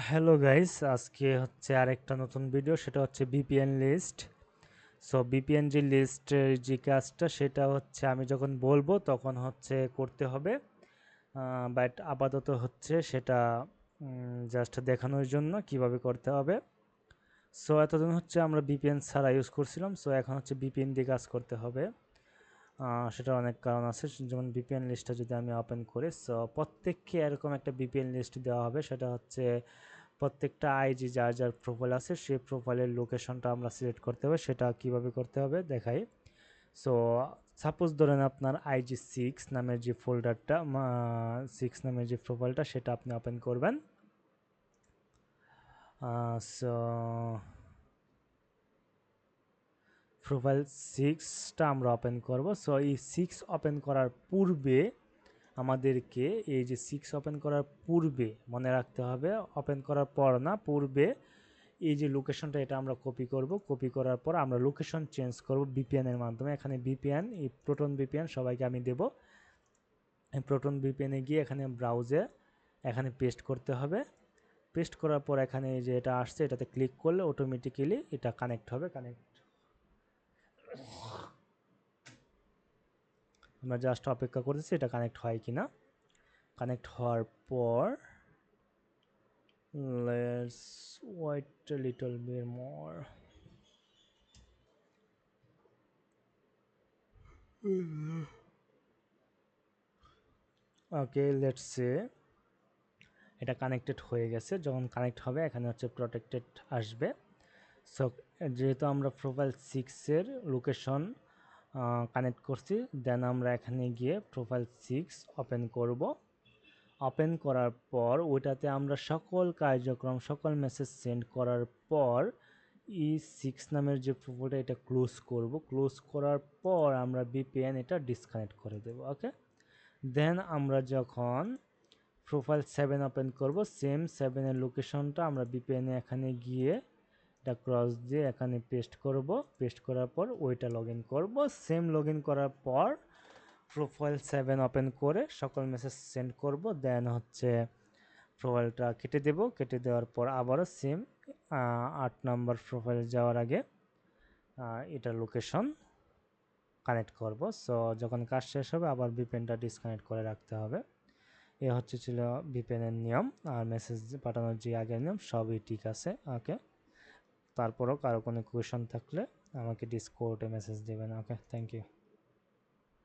Hello guys, আজকে হচ্ছে আরেকটা নতুন ভিডিও। সেটা হচ্ছে বিপিএন লিস্ট। সো বিপিএন যে লিস্টের যে কাজটা, সেটা হচ্ছে আমি যখন বলবো তখন হচ্ছে করতে হবে। বাট আপাতত হচ্ছে সেটা জাস্ট দেখানোর জন্য কিভাবে করতে হবে। সো এতদিন হচ্ছে আমরা বিপিএন ছাড়া ইউজ করছিলাম, সো এখন হচ্ছে বিপিএন দিয়ে কাজ করতে হবে। সেটার অনেক কারণ আছে, যেমন বিপিএন লিস্টটা যদি আমি ওপেন করি, সো প্রত্যেককে এরকম একটা বিপিএন লিস্ট দেওয়া হবে। সেটা হচ্ছে প্রত্যেকটা আইজি যার যার প্রোফাইল আছে সেই প্রোফাইলের লোকেশনটা আমরা সিলেক্ট করতে হবে। সেটা কিভাবে করতে হবে দেখাই। সো সাপোজ ধরেন আপনার আইজি 6 নামের যে ফোল্ডারটা, 6 নামের যে প্রোফাইলটা, সেটা আপনি ওপেন করবেন। সো প্রোফাইল 6টা আমরা ওপেন করব। সো এই 6 ওপেন করার পূর্বে আমাদেরকে, এই যে 6 ওপেন করার পূর্বে মনে রাখতে হবে, ওপেন করার পর না, পূর্বে এই যে লোকেশনটা, এটা আমরা কপি করব। কপি করার পর আমরা লোকেশন চেঞ্জ করব ভিপিএন এর মাধ্যমে। এখানে ভিপিএন, এই প্রোটন ভিপিএন সবাইকে আমি দেব। এই প্রোটন ভিপিএনে গিয়ে এখানে ব্রাউজে এখানে পেস্ট করতে হবে। পেস্ট করার পর এখানে এই যে এটা আসছে, এটাতে ক্লিক করলে অটোমেটিক্যালি এটা কানেক্ট হবে। আমরা জাস্ট অপেক্ষা করতেছি এটা কানেক্ট হয় কিনা। কানেক্ট হওয়ার পর let's wait a little bit more. Okay, let's say এটা কানেক্টেড হয়ে গেছে। যখন কানেক্ট হবে এখানে হচ্ছে প্রোটেক্টেড আসবে। সো যেহেতু আমরা প্রোফাইল 6-এর লোকেশন কানেক্ট করছি, দেন আমরা এখানে গিয়ে প্রোফাইল 6 ওপেন করব। ওপেন করার পর ওইটাতে আমরা সকল কার্যক্রম, সকল মেসেজ সেন্ড করার পর E6 নামের যে প্রোফাইলটা, এটা ক্লোজ করব। ক্লোজ করার পর আমরা ভিপিএন এটা ডিসকানেক্ট করে দেব। ওকে, দেন আমরা যখন প্রোফাইল 7 ওপেন করব, সেম 7-এর লোকেশনটা আমরা ভিপিএনে এখানে গিয়ে এটা ক্রস দিয়ে এখানে পেস্ট করব। পেস্ট করার পর ওইটা লগ ইন করবো। সেম লগ ইন করার পর প্রোফাইল 7 ওপেন করে সকল মেসেজ সেন্ড করব। দেন হচ্ছে প্রোফাইলটা কেটে দেব। কেটে দেওয়ার পর আবারও সেম 8 নম্বর প্রোফাইল যাওয়ার আগে এটা লোকেশন কানেক্ট করব। সো যখন কাজ শেষ হবে আবার ভিপিএনটা ডিসকানেক্ট করে রাখতে হবে। এ হচ্ছে ছিল ভিপিএনের নিয়ম। আর মেসেজ পাঠানোর যে আগের নিয়ম সবই ঠিক আছে। ওকে, তারপরও কারো কোনো কোয়েশন থাকলে আমাকে ডিসকর্ডে মেসেজ দেবেন। ওকে, থ্যাংক ইউ।